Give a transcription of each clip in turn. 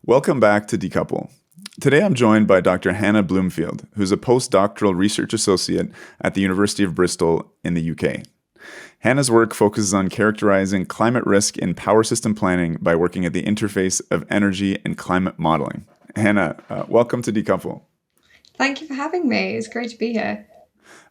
Welcome back to Decouple. Today I'm joined by Dr. Hannah Bloomfield, who's a postdoctoral research associate at the University of Bristol in the UK. Hannah's work focuses on characterizing climate risk in power system planning by working at the interface of energy and climate modeling. Hannah, welcome to Decouple. Thank you for having me. It's great to be here.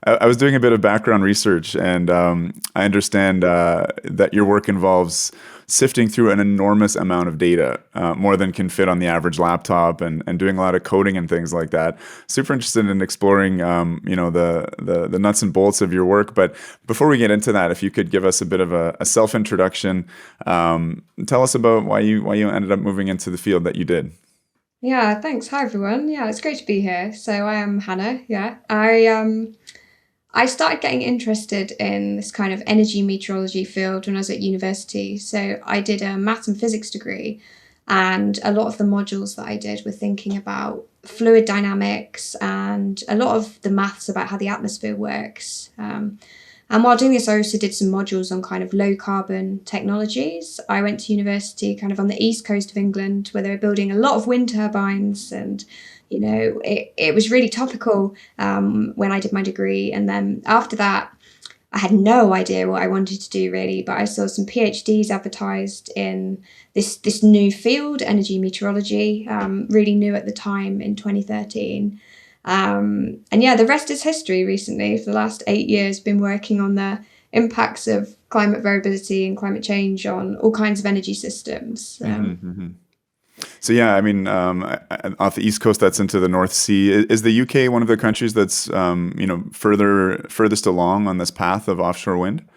I was doing a bit of background research, and I understand that your work involves sifting through an enormous amount of data, more than can fit on the average laptop, and doing a lot of coding and things like that. Super interested in exploring, the nuts and bolts of your work. But before we get into that, if you could give us a bit of a self introduction, tell us about why you ended up moving into the field that you did. Yeah, thanks. Hi everyone. Yeah, it's great to be here. So I am Hannah. Yeah. I started getting interested in this kind of energy meteorology field when I was at university. So I did a maths and physics degree, and a lot of the modules that I did were thinking about fluid dynamics and a lot of the maths about how the atmosphere works. And while doing this, I also did some modules on kind of low carbon technologies. I went to university kind of on the east coast of England where they were building a lot of wind turbines, and it was really topical when I did my degree. And then after that, I had no idea what I wanted to do really, but I saw some PhDs advertised in this new field, energy meteorology, really new at the time in 2013. And yeah, the rest is history recently. For the last 8 years, been working on the impacts of climate variability and climate change on all kinds of energy systems. So yeah, I mean, off the east coast, that's into the North Sea. Is the UK one of the countries that's furthest along on this path of offshore wind?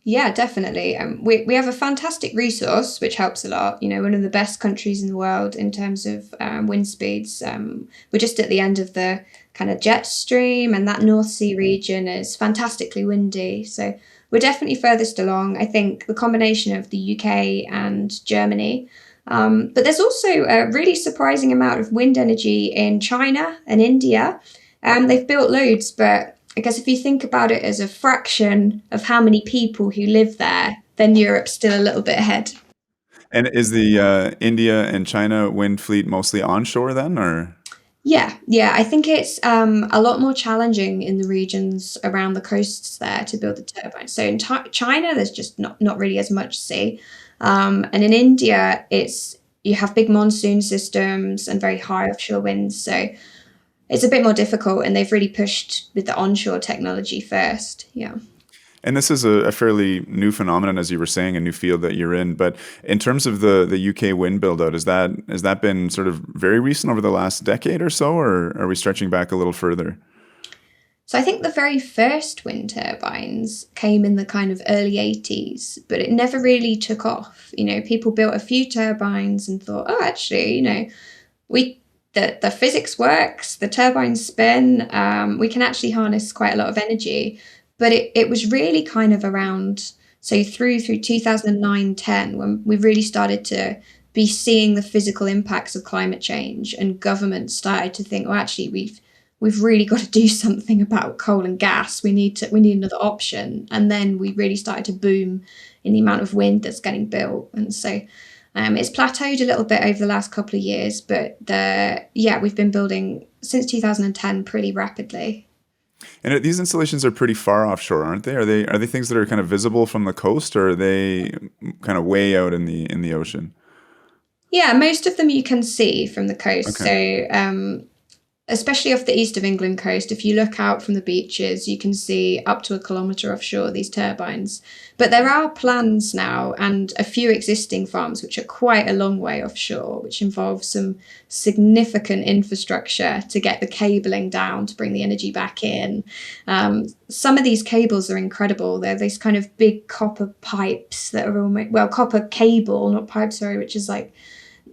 Yeah, definitely. We have a fantastic resource, which helps a lot. One of the best countries in the world in terms of wind speeds. We're just at the end of the kind of jet stream, and that North Sea region is fantastically windy. So we're definitely furthest along. I think the combination of the UK and Germany. But there's also a really surprising amount of wind energy in China and India. They've built loads, but I guess if you think about it as a fraction of how many people who live there, then Europe's still a little bit ahead. And is the India and China wind fleet mostly onshore then, or? Yeah. I think it's a lot more challenging in the regions around the coasts there to build the turbines. So in China, there's just not really as much sea. And in India, you have big monsoon systems and very high offshore winds. So it's a bit more difficult, and they've really pushed with the onshore technology first. Yeah. And this is a fairly new phenomenon, as you were saying, a new field that you're in. But in terms of the UK wind build out, has that been sort of very recent over the last decade or so, or are we stretching back a little further? So I think the very first wind turbines came in the kind of early 80s, but it never really took off. People built a few turbines and thought, oh, actually, we the physics works, the turbines spin, we can actually harness quite a lot of energy. But it was really kind of around, so through 2009-10, when we really started to be seeing the physical impacts of climate change, and governments started to think, well, actually, we've really got to do something about coal and gas. We need another option. And then we really started to boom in the amount of wind that's getting built. And so it's plateaued a little bit over the last couple of years, but we've been building since 2010 pretty rapidly. And these installations are pretty far offshore, aren't they? Are they things that are kind of visible from the coast, or are they kind of way out in the ocean? Yeah, most of them you can see from the coast. Okay. So especially off the east of England coast, if you look out from the beaches, you can see up to a kilometre offshore these turbines. But there are plans now and a few existing farms which are quite a long way offshore, which involve some significant infrastructure to get the cabling down to bring the energy back in. Some of these cables are incredible. They're these kind of big copper pipes that are almost, well, copper cable, not pipe, sorry, which is like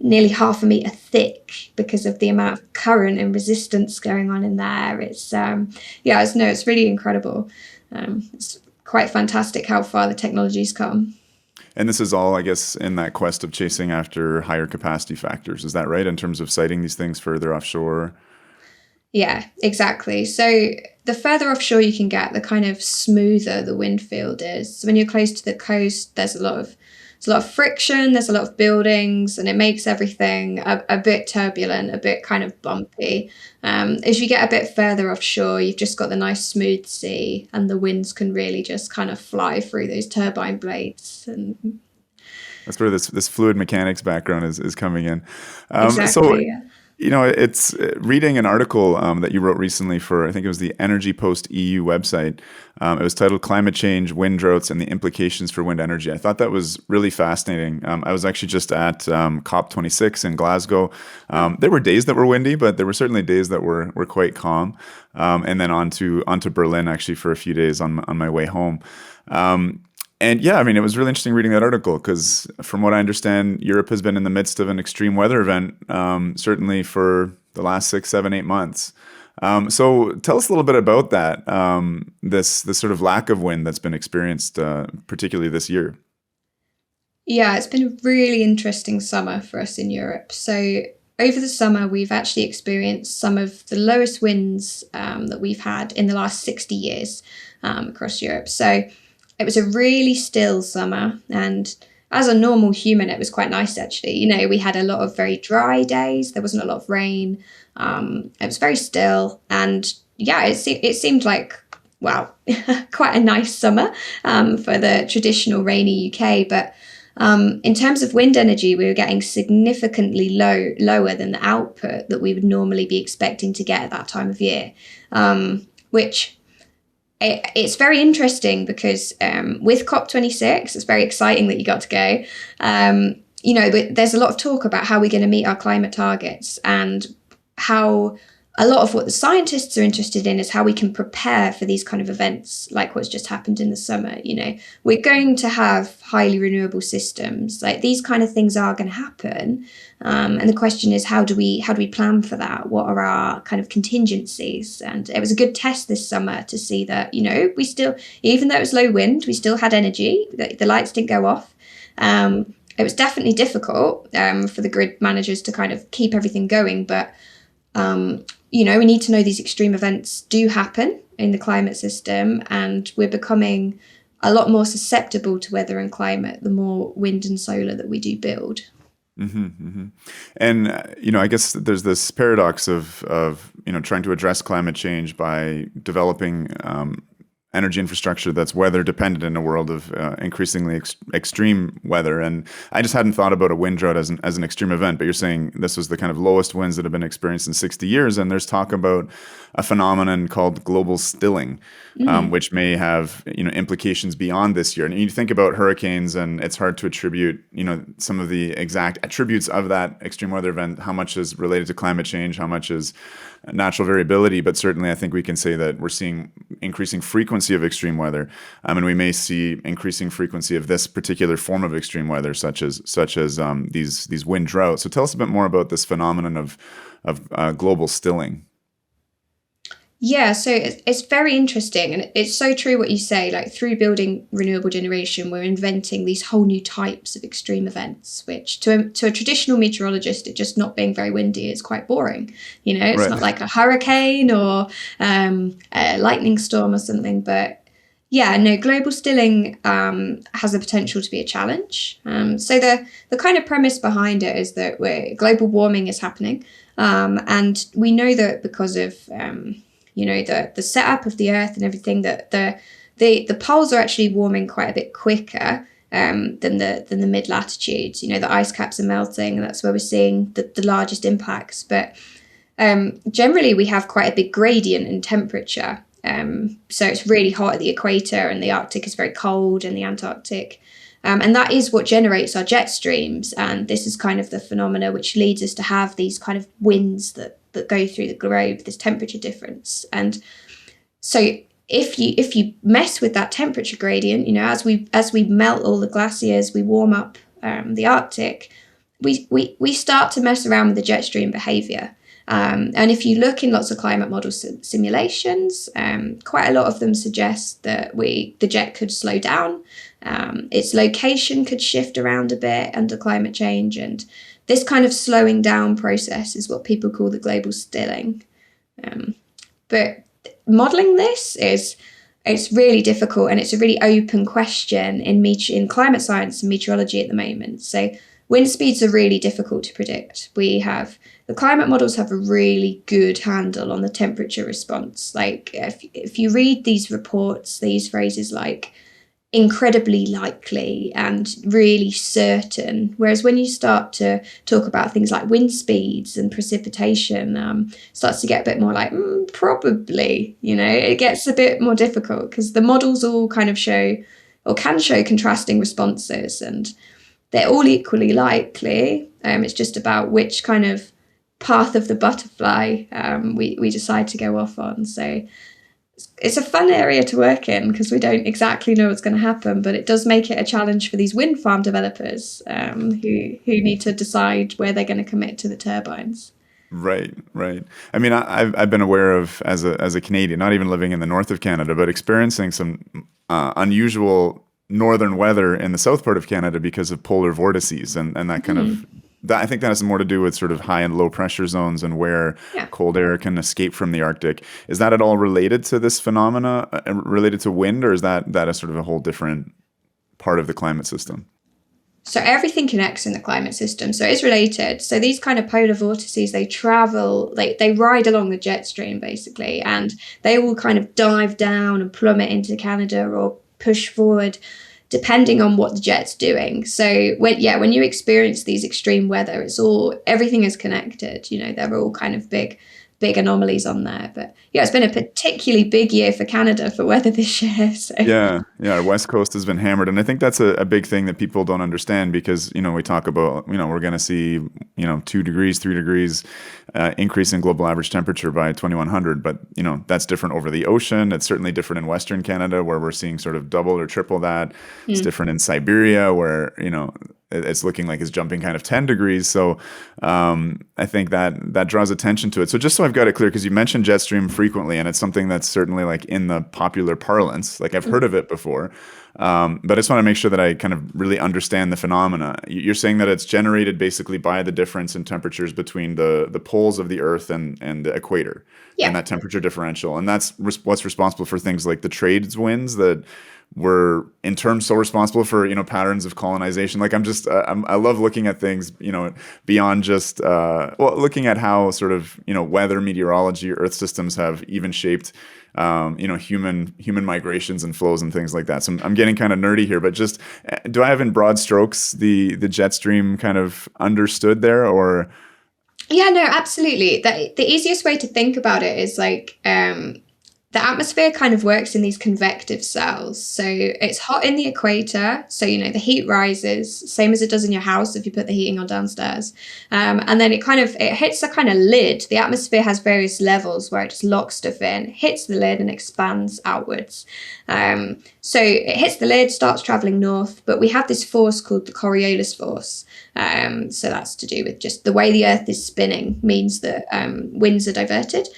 nearly half a meter thick because of the amount of current and resistance going on in there. It's really incredible. It's quite fantastic how far the technology's come. And this is all, I guess, in that quest of chasing after higher capacity factors. Is that right, in terms of siting these things further offshore? Yeah, exactly. So the further offshore you can get, the kind of smoother the wind field is. So when you're close to the coast, there's a lot of there's a lot of friction, there's a lot of buildings, and it makes everything a bit turbulent, a bit kind of bumpy. As you get a bit further offshore, you've just got the nice smooth sea, and the winds can really just kind of fly through those turbine blades. And That's where this fluid mechanics background is coming in. So, exactly, yeah. it's reading an article that you wrote recently for, I think it was the Energy Post EU website. It was titled "Climate Change, Wind Droughts, and the Implications for Wind Energy." I thought that was really fascinating. I was actually just at COP26 in Glasgow. There were days that were windy, but there were certainly days that were quite calm. And then on to Berlin actually for a few days on my way home. And yeah, I mean, it was really interesting reading that article because, from what I understand, Europe has been in the midst of an extreme weather event, certainly for the last 6, 7, 8 months. So tell us a little bit about that, this sort of lack of wind that's been experienced, particularly this year. Yeah, it's been a really interesting summer for us in Europe. So over the summer, we've actually experienced some of the lowest winds that we've had in the last 60 years across Europe. So it was a really still summer, and as a normal human, it was quite nice actually. We had a lot of very dry days. There wasn't a lot of rain. It was very still, and yeah, it seemed like, well, quite a nice summer for the traditional rainy UK. But in terms of wind energy, we were getting significantly lower than the output that we would normally be expecting to get at that time of year, which it's very interesting because with COP26, it's very exciting that you got to go. There's a lot of talk about how we're going to meet our climate targets, and how a lot of what the scientists are interested in is how we can prepare for these kind of events like what's just happened in the summer. We're going to have highly renewable systems. Like, these kind of things are going to happen. And the question is, how do we plan for that? What are our kind of contingencies? And it was a good test this summer to see that, we still, even though it was low wind, we still had energy. The lights didn't go off. It was definitely difficult for the grid managers to kind of keep everything going. But we need to know these extreme events do happen in the climate system, and we're becoming a lot more susceptible to weather and climate the more wind and solar that we do build. Mm-hmm, mm-hmm. And I guess there's this paradox of trying to address climate change by developing energy infrastructure that's weather dependent in a world of increasingly extreme weather. And I just hadn't thought about a wind drought as an extreme event, but you're saying this was the kind of lowest winds that have been experienced in 60 years. And there's talk about a phenomenon called global stilling, which may have implications beyond this year. And you think about hurricanes, and it's hard to attribute some of the exact attributes of that extreme weather event. How much is related to climate change? How much is natural variability? But certainly, I think we can say that we're seeing increasing frequency of extreme weather, and we may see increasing frequency of this particular form of extreme weather, such as these wind droughts. So tell us a bit more about this phenomenon of global stilling. Yeah, so it's very interesting, and it's so true what you say. Like, through building renewable generation, we're inventing these whole new types of extreme events, which to a traditional meteorologist, it just not being very windy is quite boring. It's Right. not like a hurricane or a lightning storm or something. But yeah, no, global stilling has the potential to be a challenge. So the kind of premise behind it is that global warming is happening, and we know that because of the setup of the Earth and everything, that the poles are actually warming quite a bit quicker than the mid latitudes. The ice caps are melting, and that's where we're seeing the largest impacts. But generally, we have quite a big gradient in temperature. So it's really hot at the equator, and the Arctic is very cold, and the Antarctic. And that is what generates our jet streams. And this is kind of the phenomena which leads us to have these kind of winds that go through the globe, this temperature difference. And so if you mess with that temperature gradient, as we melt all the glaciers, we warm up the Arctic, we start to mess around with the jet stream behavior. And if you look in lots of climate model simulations, quite a lot of them suggest that the jet could slow down. Its location could shift around a bit under climate change, and this kind of slowing down process is what people call the global stilling. But modelling this is it's really difficult, and it's a really open question in climate science and meteorology at the moment. So wind speeds are really difficult to predict. The climate models have a really good handle on the temperature response. Like if you read these reports, they use phrases like incredibly likely and really certain. Whereas when you start to talk about things like wind speeds and precipitation, starts to get a bit more like probably. It gets a bit more difficult because the models all kind of show or can show contrasting responses, and they're all equally likely. It's just about which kind of path of the butterfly we decide to go off on. So it's a fun area to work in because we don't exactly know what's going to happen, but it does make it a challenge for these wind farm developers who need to decide where they're going to commit to the turbines. Right, right. I mean, I've been aware of as a Canadian, not even living in the north of Canada, but experiencing some unusual northern weather in the south part of Canada because of polar vortices and that kind of that. I think that has more to do with sort of high and low pressure zones and where Yeah. cold air can escape from the Arctic. Is that at all related to this phenomena, related to wind, or is that a sort of a whole different part of the climate system? So everything connects in the climate system. So it's related. So these kind of polar vortices, they travel, they ride along the jet stream basically, and they will kind of dive down and plummet into Canada or push forward depending on what the jet's doing. So when you experience these extreme weather, everything is connected. They're all kind of big anomalies on there. But yeah, it's been a particularly big year for Canada for weather this year. So. Yeah, our West Coast has been hammered, and I think that's a big thing that people don't understand because we talk about we're going to see 2 degrees, 3 degrees increase in global average temperature by 2100, but that's different over the ocean. It's certainly different in Western Canada where we're seeing sort of double or triple that. It's different in Siberia where it's looking like it's jumping kind of 10 degrees. So I think that draws attention to it. So just so I've got it clear, because you mentioned jet stream frequently, and it's something that's certainly like in the popular parlance. Like I've heard of it before, but I just want to make sure that I kind of really understand the phenomena. You're saying that it's generated basically by the difference in temperatures between the poles of the Earth and the equator, and that temperature differential. And that's what's responsible for things like the trades winds that were in turn so responsible for patterns of colonization. Like I love looking at things beyond just looking at how sort of weather, meteorology, Earth systems have even shaped human migrations and flows and things like that. So I'm getting kind of nerdy here, but just do I have in broad strokes the jet stream kind of understood there, or? Yeah, no, absolutely. The easiest way to think about it is like the atmosphere kind of works in these convective cells. So it's hot in the equator. So, the heat rises, same as it does in your house if you put the heating on downstairs. And then it hits a kind of lid. The atmosphere has various levels where it just locks stuff in, hits the lid and expands outwards. So it hits the lid, starts traveling north, but we have this force called the Coriolis force. So that's to do with just the way the Earth is spinning means that winds are diverted.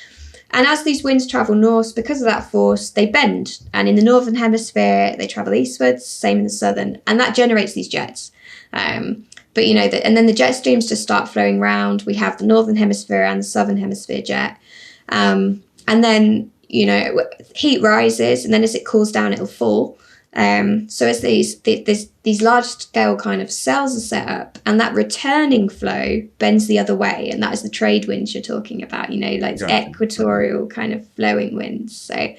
And as these winds travel north, because of that force, they bend. And in the northern hemisphere, they travel eastwards, same in the southern. And that generates these jets. And then the jet streams just start flowing around. We have the northern hemisphere and the southern hemisphere jet. And then, heat rises, and then as it cools down, it'll fall. So as these large scale kind of cells are set up, and that returning flow bends the other way, and that is the trade winds you're talking about, equatorial kind of flowing winds. So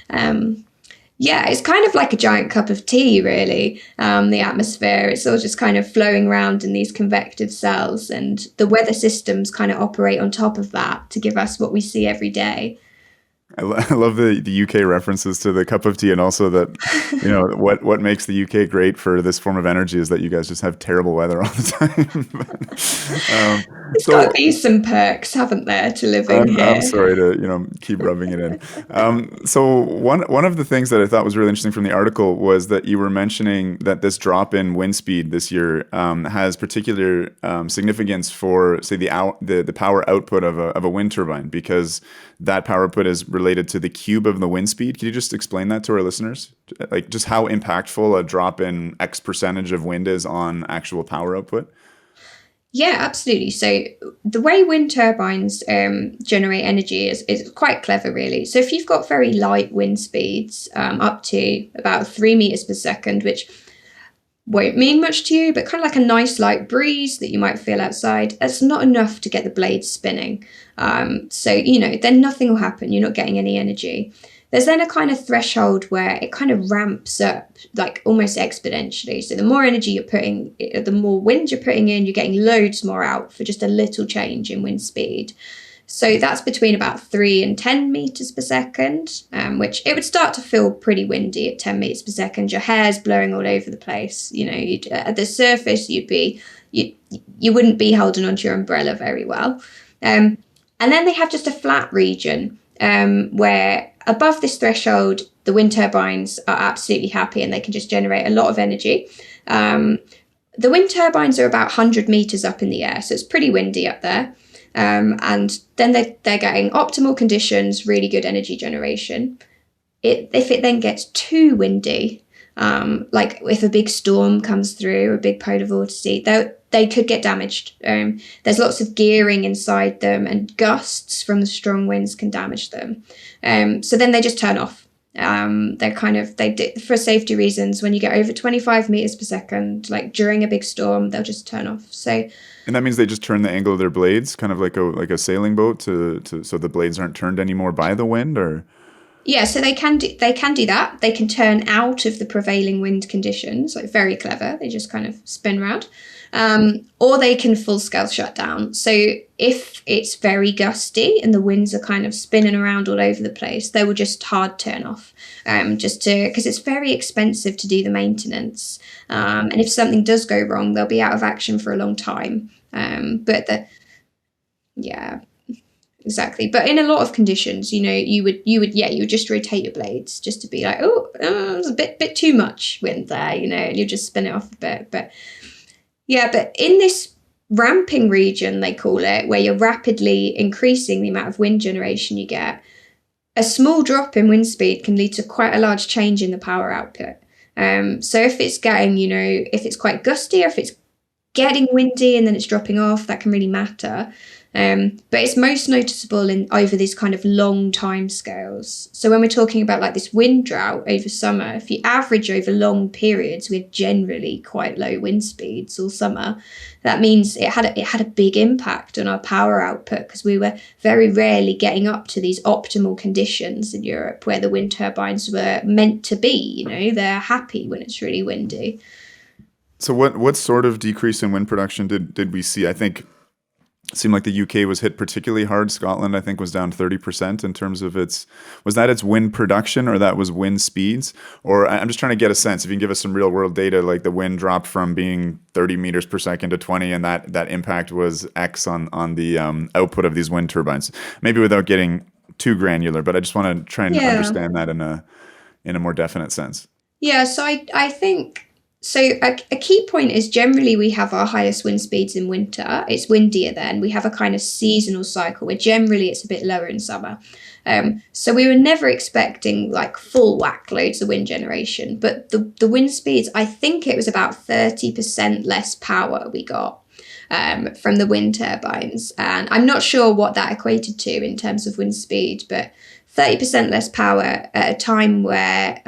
it's kind of like a giant cup of tea, really, the atmosphere. It's all just kind of flowing around in these convective cells, and the weather systems kind of operate on top of that to give us what we see every day. I love the UK references to the cup of tea, and also that what makes the UK great for this form of energy is that you guys just have terrible weather all the time. There's got to be some perks, haven't there, to living here? I'm sorry to keep rubbing it in. So one of the things that I thought was really interesting from the article was that you were mentioning that this drop in wind speed this year has particular significance for, say, the power output of a wind turbine, because that power output is related to the cube of the wind speed. Can you just explain that to our listeners? Like just how impactful a drop in X percentage of wind is on actual power output? Yeah, absolutely. So the way wind turbines generate energy is quite clever, really. So if you've got very light wind speeds, up to about 3 meters per second, which won't mean much to you, but kind of like a nice light breeze that you might feel outside, that's not enough to get the blades spinning. So, then nothing will happen. You're not getting any energy. There's then a kind of threshold where it kind of ramps up, like almost exponentially. So the more energy you're putting, the more wind you're putting in, you're getting loads more out for just a little change in wind speed. So that's between about 3 and 10 meters per second, which it would start to feel pretty windy at 10 meters per second. Your hair's blowing all over the place. At the surface, you wouldn't be holding onto your umbrella very well. And then they have just a flat region where above this threshold, the wind turbines are absolutely happy and they can just generate a lot of energy. The wind turbines are about 100 meters up in the air, so it's pretty windy up there. And then they're getting optimal conditions, really good energy generation. If it then gets too windy, like if a big storm comes through, a big polar vortice, they could get damaged. There's lots of gearing inside them, and gusts from the strong winds can damage them. So then they just turn off. For safety reasons, when you get over 25 meters per second, like during a big storm, they'll just turn off. So. And that means they just turn the angle of their blades, kind of like a sailing boat, to so the blades aren't turned anymore by the wind, or. Yeah, so they can do that. They can turn out of the prevailing wind conditions, like very clever. They just kind of spin around. Or they can full scale shut down. So if it's very gusty and the winds are kind of spinning around all over the place, they will just hard turn off, because it's very expensive to do the maintenance. And if something does go wrong, they'll be out of action for a long time. Yeah. Exactly. But in a lot of conditions, you would just rotate your blades just to be like, it's a bit too much wind there, and you just spin it off a bit. But in this ramping region, they call it, where you're rapidly increasing the amount of wind generation you get, a small drop in wind speed can lead to quite a large change in the power output. So if it's getting, if it's quite gusty, or if it's getting windy and then it's dropping off, that can really matter. But it's most noticeable over these kind of long time scales. So when we're talking about like this wind drought over summer, if you average over long periods with generally quite low wind speeds all summer, that means it had a big impact on our power output, because we were very rarely getting up to these optimal conditions in Europe where the wind turbines were meant to be. They're happy when it's really windy. So what sort of decrease in wind production did we see? I think it seemed like the UK was hit particularly hard. Scotland, I think, was down 30% in terms of its wind production, or that was wind speeds? Or I'm just trying to get a sense, if you can give us some real world data, like the wind dropped from being 30 meters per second to 20, and that impact was X on the output of these wind turbines. Maybe without getting too granular, but I just want to try and understand that in a more definite sense. Yeah, so I think. So a key point is generally we have our highest wind speeds in winter. It's windier then. We have a kind of seasonal cycle where generally it's a bit lower in summer. So we were never expecting like full whack loads of wind generation. But the wind speeds, I think it was about 30% less power we got from the wind turbines. And I'm not sure what that equated to in terms of wind speed, but 30% less power at a time where...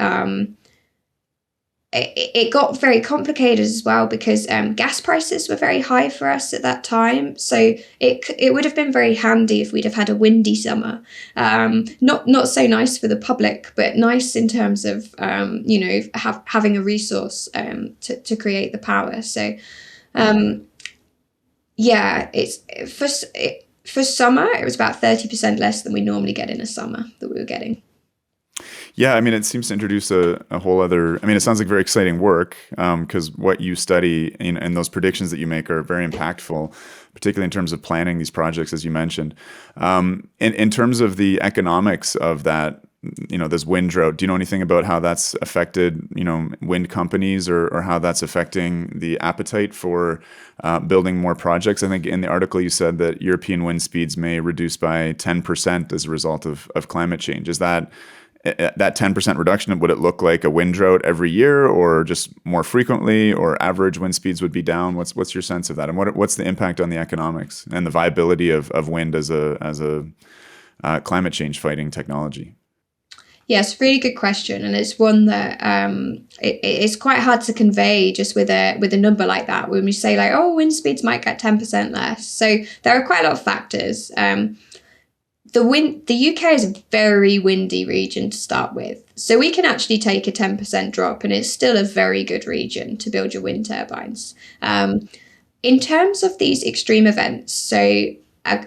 It got very complicated as well, because gas prices were very high for us at that time. So it would have been very handy if we'd have had a windy summer. Not so nice for the public, but nice in terms of having a resource to create the power. So for summer it was about 30% less than we normally get in a summer that we were getting. Yeah, I mean, it seems to introduce a whole other... I mean, it sounds like very exciting work, because what you study and those predictions that you make are very impactful, particularly in terms of planning these projects, as you mentioned. In terms of the economics of that, this wind drought, do you know anything about how that's affected, wind companies, or how that's affecting the appetite for building more projects? I think in the article you said that European wind speeds may reduce by 10% as a result of climate change. Is that... that 10% reduction, would it look like a wind drought every year, or just more frequently, or average wind speeds would be down? What's your sense of that, and what's the impact on the economics and the viability of wind as a climate change fighting technology? Yes, really good question, and it's one that it's quite hard to convey just with a number like that. When we say like, oh, wind speeds might get 10% less, so there are quite a lot of factors. The UK is a very windy region to start with, so we can actually take a 10% drop, and it's still a very good region to build your wind turbines. In terms of these extreme events, so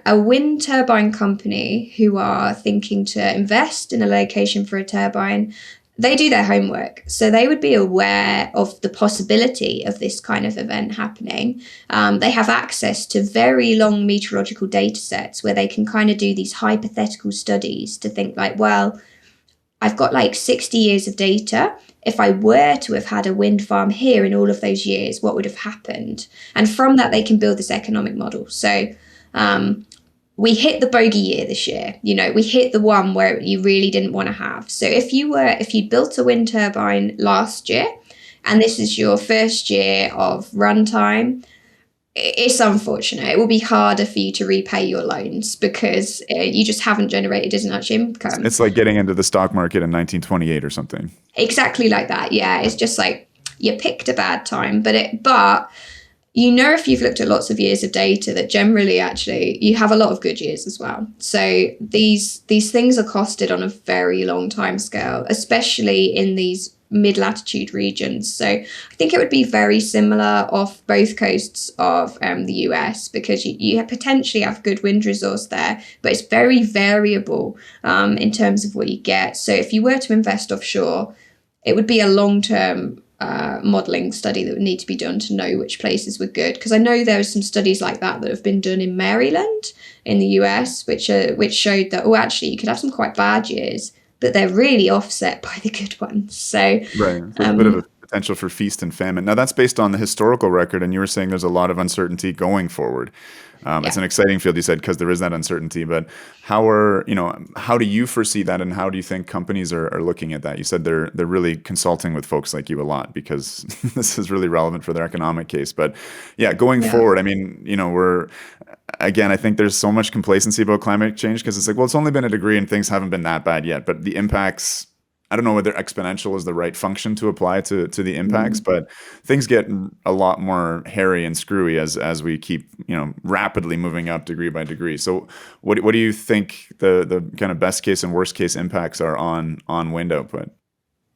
a wind turbine company who are thinking to invest in a location for a turbine, they do their homework. So they would be aware of the possibility of this kind of event happening. They have access to very long meteorological data sets where they can kind of do these hypothetical studies to think like, well, I've got like 60 years of data. If I were to have had a wind farm here in all of those years, what would have happened? And from that, they can build this economic model. So we hit the bogey year this year. We hit the one where you really didn't want to have. So if you built a wind turbine last year and this is your first year of runtime, it's unfortunate. It will be harder for you to repay your loans because you just haven't generated as much income. It's like getting into the stock market in 1928 or something. Exactly like that. Yeah, it's just like you picked a bad time, but if you've looked at lots of years of data that generally actually you have a lot of good years as well. So these things are costed on a very long time scale, especially in these mid-latitude regions. So I think it would be very similar off both coasts of the US, because you potentially have good wind resource there, but it's very variable in terms of what you get. So if you were to invest offshore, it would be a long-term modelling study that would need to be done to know which places were good, because I know there are some studies like that have been done in Maryland in the US, which showed that actually you could have some quite bad years, but they're really offset by the good ones. So right, so there's a bit of a potential for feast and famine. Now that's based on the historical record, and you were saying there's a lot of uncertainty going forward. It's an exciting field, you said, because there is that uncertainty. But how do you foresee that, and how do you think companies are looking at that? You said they're really consulting with folks like you a lot because this is really relevant for their economic case. But going forward, I mean, I think there's so much complacency about climate change because it's like, well, it's only been a degree and things haven't been that bad yet. But the impacts, I don't know whether exponential is the right function to apply to the impacts, but things get a lot more hairy and screwy as we keep rapidly moving up degree by degree. So what do you think the kind of best case and worst case impacts are on wind output?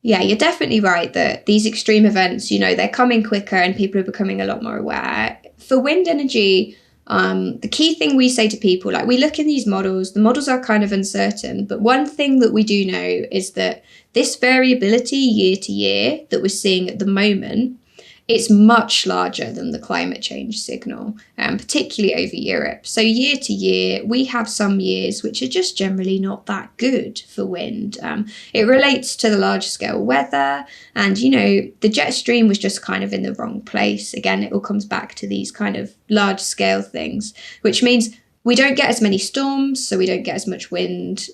Yeah, you're definitely right that these extreme events, they're coming quicker and people are becoming a lot more aware. For wind energy, the key thing we say to people, like we look in these models, the models are kind of uncertain, but one thing that we do know is that this variability year to year that we're seeing at the moment, it's much larger than the climate change signal, particularly over Europe. So year to year, we have some years which are just generally not that good for wind. It relates to the large scale weather, and the jet stream was just kind of in the wrong place. Again, it all comes back to these kind of large scale things, which means we don't get as many storms, so we don't get as much wind.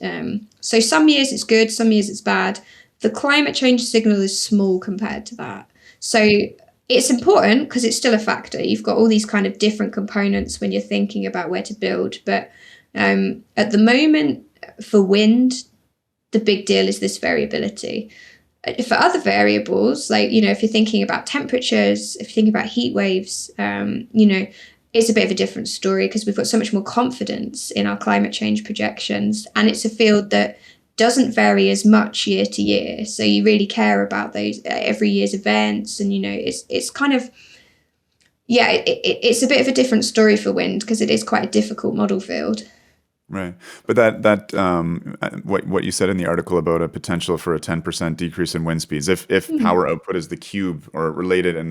So some years it's good, some years it's bad. The climate change signal is small compared to that. So it's important because it's still a factor. You've got all these kind of different components when you're thinking about where to build. But at the moment, for wind, the big deal is this variability. For other variables, like, if you're thinking about temperatures, if you're thinking about heat waves, it's a bit of a different story because we've got so much more confidence in our climate change projections. And it's a field that doesn't vary as much year to year. So you really care about those every year's events. And, it's kind of, it's a bit of a different story for wind because it is quite a difficult model field. Right. But that what you said in the article about a potential for a 10% decrease in wind speeds, if power output is the cube or related in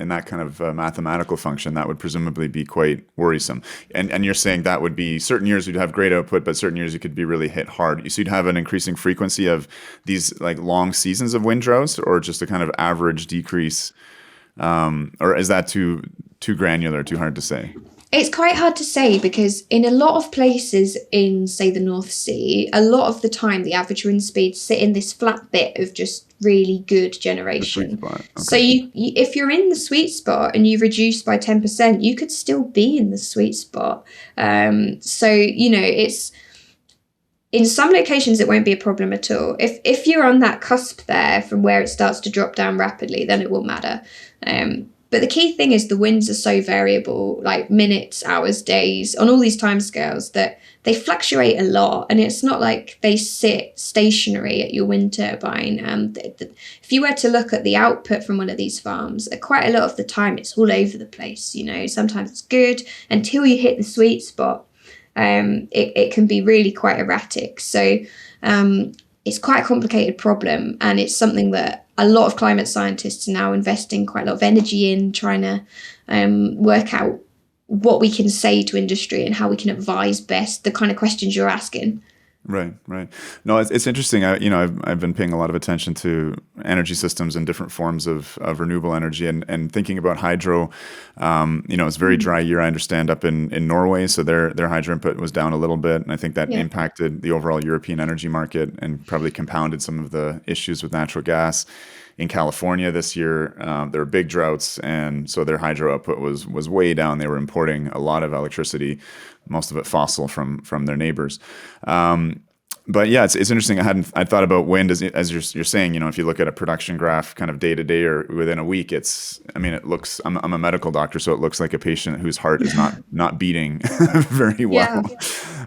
that kind of mathematical function, that would presumably be quite worrisome. And you're saying that would be certain years you'd have great output, but certain years you could be really hit hard. So you'd have an increasing frequency of these like long seasons of wind droughts, or just a kind of average decrease, or is that too granular, too hard to say? It's quite hard to say because in a lot of places in, say, the North Sea, a lot of the time the average wind speeds sit in this flat bit of just really good The sweet generation. spot. So Okay. if you're in the sweet spot and you reduce by 10%, you could still be in the sweet spot. So, it's in some locations it won't be a problem at all. If you're on that cusp there from where it starts to drop down rapidly, then it will matter. But the key thing is the winds are so variable, like minutes, hours, days, on all these timescales that they fluctuate a lot. And it's not like they sit stationary at your wind turbine. If you were to look at the output from one of these farms, quite a lot of the time it's all over the place. Sometimes it's good until you hit the sweet spot. It can be really quite erratic. So it's quite a complicated problem, and it's something that a lot of climate scientists are now investing quite a lot of energy in, trying to work out what we can say to industry and how we can advise best, the kind of questions you're asking. Right, right. No, it's interesting. I've been paying a lot of attention to energy systems and different forms of renewable energy, and thinking about hydro. It's a very dry year, I understand, up in Norway, so their hydro input was down a little bit, and I think that Yeah. impacted the overall European energy market and probably compounded some of the issues with natural gas. In California this year, there were big droughts, and so their hydro output was way down. They were importing a lot of electricity, most of it fossil from their neighbors. But yeah, it's interesting. I thought about wind as you're saying. If you look at a production graph, kind of day to day or within a week, it looks. I'm a medical doctor, so it looks like a patient whose heart is not beating very Yeah.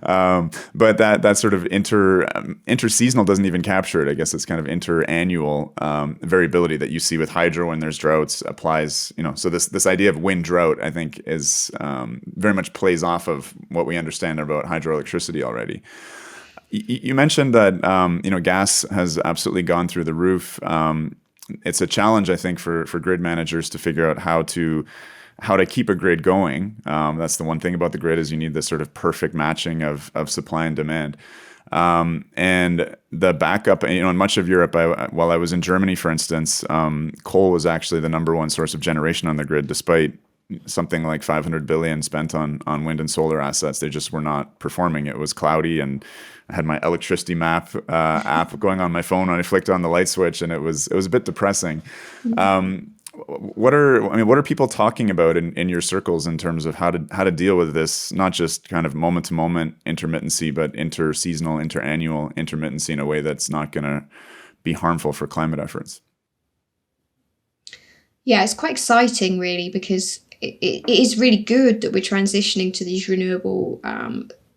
well. But that sort of interseasonal doesn't even capture it. I guess it's kind of interannual variability that you see with hydro when there's droughts applies. So this idea of wind drought, I think, is very much plays off of what we understand about hydroelectricity already. You mentioned that gas has absolutely gone through the roof. It's a challenge, I think, for grid managers to figure out how to keep a grid going. That's the one thing about the grid is you need this sort of perfect matching of supply and demand. And the backup, in much of Europe, while I was in Germany, for instance, coal was actually the number one source of generation on the grid, despite something like 500 billion spent on wind and solar assets. They just were not performing. It was cloudy, and I had my electricity map app going on my phone when I flicked on the light switch, and it was a bit depressing. What are people talking about in your circles in terms of how to deal with this, not just kind of moment to moment intermittency, but interseasonal, interannual intermittency in a way that's not going to be harmful for climate efforts? Yeah, it's quite exciting, really, because it is really good that we're transitioning to these renewable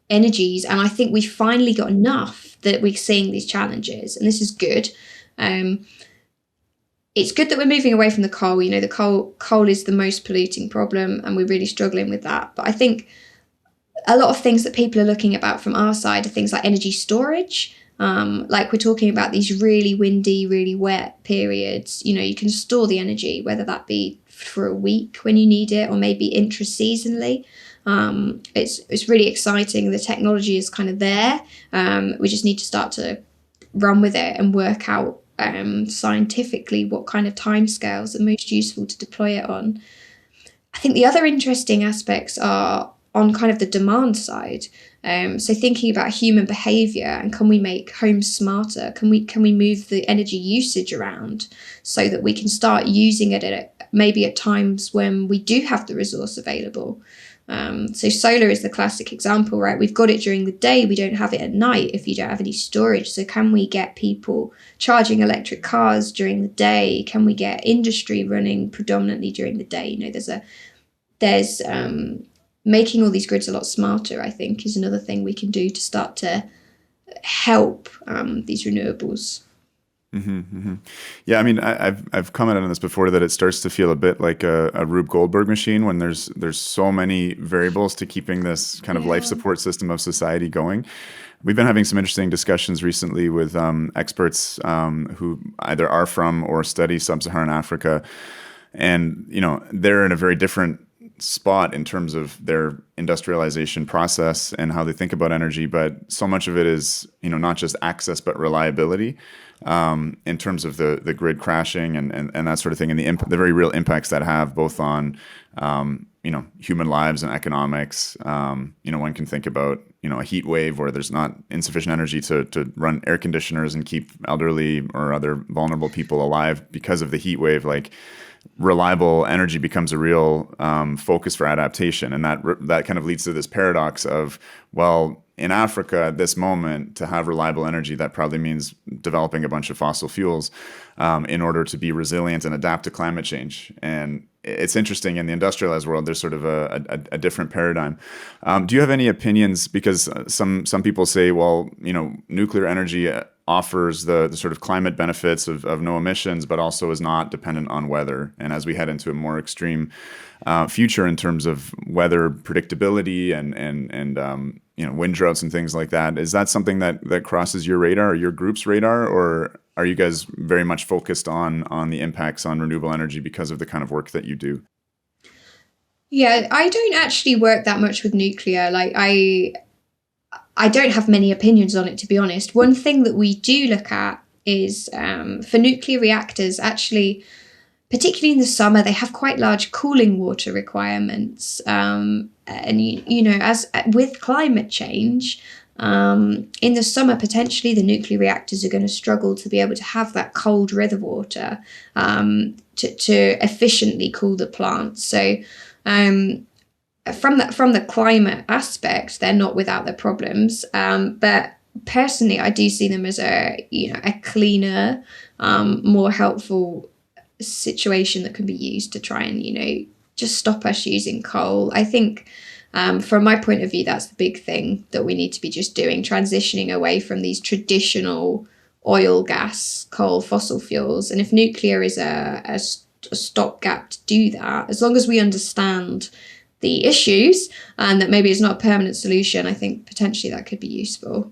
energies. And I think we've finally got enough that we're seeing these challenges. And this is good. It's good that we're moving away from the coal. The coal is the most polluting problem, and we're really struggling with that. But I think a lot of things that people are looking about from our side are things like energy storage. Like we're talking about these really windy, really wet periods. You can store the energy, whether that be for a week when you need it, or maybe intra-seasonally. It's really exciting. The technology is kind of there. We just need to start to run with it and work out scientifically what kind of timescales are most useful to deploy it on. I think the other interesting aspects are on kind of the demand side. So thinking about human behavior, and can we make homes smarter? Can we move the energy usage around so that we can start using it maybe at times when we do have the resource available? So solar is the classic example, right? We've got it during the day. We don't have it at night if you don't have any storage. So can we get people charging electric cars during the day? Can we get industry running predominantly during the day? There's making all these grids a lot smarter, I think, is another thing we can do to start to help these renewables. Mm-hmm, mm-hmm. Yeah, I've commented on this before that it starts to feel a bit like a Rube Goldberg machine when there's so many variables to keeping this kind of life support system of society going. We've been having some interesting discussions recently with experts who either are from or study sub-Saharan Africa, and they're in a very different spot in terms of their industrialization process and how they think about energy, but so much of it is, not just access but reliability, in terms of the grid crashing and that sort of thing, and the very real impacts that have both on human lives and economics. One can think about a heat wave where there's not insufficient energy to run air conditioners and keep elderly or other vulnerable people alive because of the heat wave. Like, reliable energy becomes a real focus for adaptation, and that kind of leads to this paradox of, well, in Africa at this moment, to have reliable energy, that probably means developing a bunch of fossil fuels in order to be resilient and adapt to climate change. And it's interesting, in the industrialized world, there's sort of a different paradigm. Do you have any opinions? Because some people say, well, nuclear energy offers the sort of climate benefits of no emissions, but also is not dependent on weather. And as we head into a more extreme future in terms of weather predictability and wind droughts and things like that, is that something that crosses your radar or your group's radar, or are you guys very much focused on the impacts on renewable energy because of the kind of work that you do? Yeah, I don't actually work that much with nuclear. Like, I don't have many opinions on it, to be honest. One thing that we do look at is for nuclear reactors, actually, particularly in the summer, they have quite large cooling water requirements. And, as with climate change, in the summer, potentially the nuclear reactors are going to struggle to be able to have that cold river water to efficiently cool the plants. So from the climate aspect, they're not without their problems. But personally, I do see them as a cleaner, more helpful situation that can be used to try and just stop us using coal. I think from my point of view, that's the big thing that we need to be just doing, transitioning away from these traditional oil, gas, coal, fossil fuels. And if nuclear is a stopgap to do that, as long as we understand the issues and that maybe it's not a permanent solution, I think potentially that could be useful.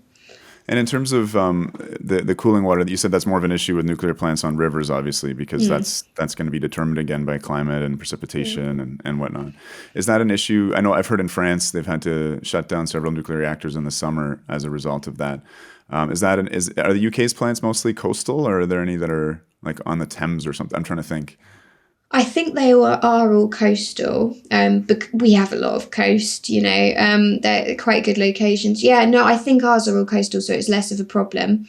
And in terms of the cooling water, you said that's more of an issue with nuclear plants on rivers, obviously, because that's going to be determined again by climate and precipitation and whatnot. Is that an issue? I know I've heard in France they've had to shut down several nuclear reactors in the summer as a result of that. Are the UK's plants mostly coastal, or are there any that are like on the Thames or something? I'm trying to think. I think they are all coastal. But we have a lot of coast, they're quite good locations. Yeah, no, I think ours are all coastal, so it's less of a problem.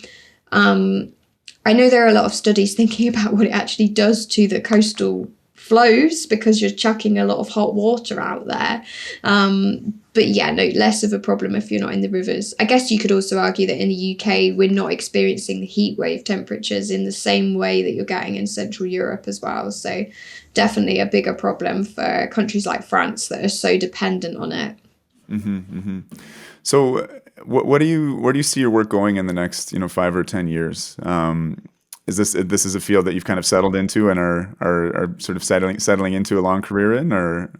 I know there are a lot of studies thinking about what it actually does to the coastal flows because you're chucking a lot of hot water out there. But yeah, no, less of a problem if you're not in the rivers. I guess you could also argue that in the UK, we're not experiencing the heat wave temperatures in the same way that you're getting in Central Europe as well. So definitely a bigger problem for countries like France that are so dependent on it. Mm-hmm, mm-hmm. So where do you see your work going in the next 5 or 10 years? Is this is a field that you've kind of settled into and are sort of settling into a long career in, or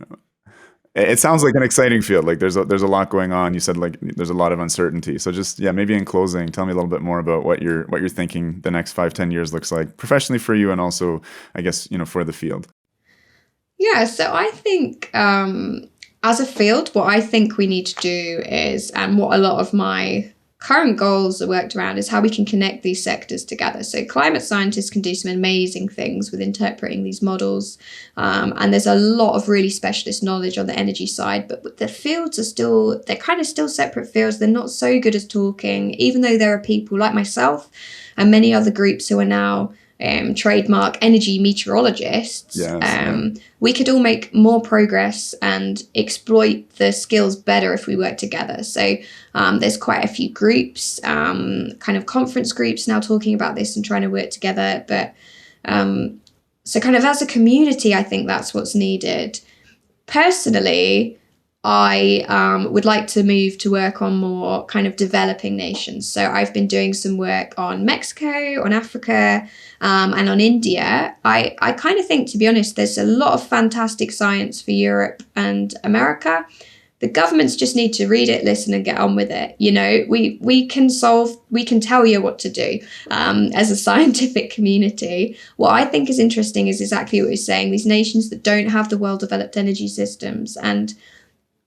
it sounds like an exciting field. Like there's a lot going on. You said like there's a lot of uncertainty. So just maybe in closing, tell me a little bit more about what you're thinking the next 5-10 years looks like professionally for you, and also I guess for the field. Yeah, so I think as a field, what I think we need to do is, and what a lot of my current goals are worked around, is how we can connect these sectors together. So climate scientists can do some amazing things with interpreting these models. And there's a lot of really specialist knowledge on the energy side, but the fields they're kind of still separate fields. They're not so good at talking, even though there are people like myself and many other groups who are now trademark energy meteorologists. Yes, we could all make more progress and exploit the skills better if we work together. So there's quite a few groups, kind of conference groups now talking about this and trying to work together. But so kind of as a community, I think that's what's needed. Personally, I would like to move to work on more kind of developing nations. So I've been doing some work on Mexico, on Africa, and on India. I kind of think, to be honest, there's a lot of fantastic science for Europe and America, The governments just need to read it, listen, and get on with it. You know, we can tell you what to do as a scientific community. What I think is interesting is exactly what you're saying. These nations that don't have the well-developed energy systems, and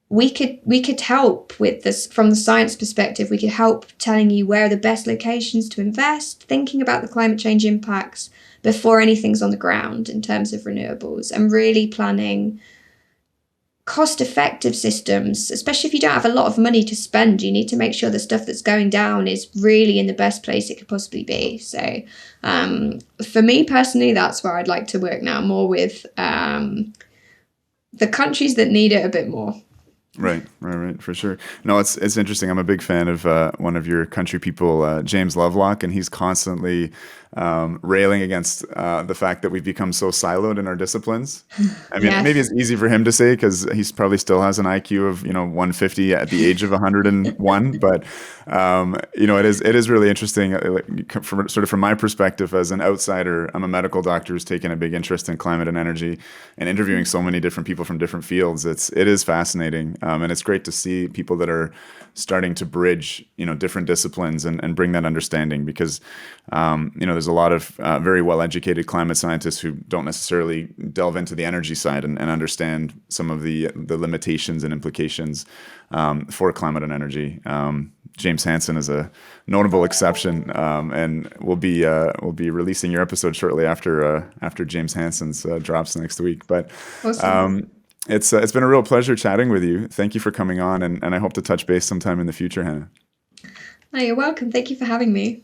we could help with this from the science perspective. We could help telling you where are the best locations to invest, thinking about the climate change impacts before anything's on the ground in terms of renewables, and really planning cost-effective systems. Especially if you don't have a lot of money to spend, you need to make sure the stuff that's going down is really in the best place it could possibly be. So for me personally, that's where I'd like to work now, more with the countries that need it a bit more. Right, for sure. No, it's interesting. I'm a big fan of one of your country people, James Lovelock, and he's constantly railing against the fact that we've become so siloed in our disciplines. I mean, Yes. maybe it's easy for him to say because he's probably still has an IQ of 150 at the age of 101. But it is really interesting. From my perspective as an outsider, I'm a medical doctor who's taken a big interest in climate and energy, and interviewing so many different people from different fields. It is fascinating, and it's great to see people that are starting to bridge different disciplines and bring that understanding, because there's a lot of very well-educated climate scientists who don't necessarily delve into the energy side and understand some of the limitations and implications for climate and energy. James Hansen is a notable exception, and we'll be releasing your episode shortly after James Hansen's drops next week. But Awesome. it's been a real pleasure chatting with you. Thank you for coming on, and I hope to touch base sometime in the future, Hannah. No, you're welcome. Thank you for having me.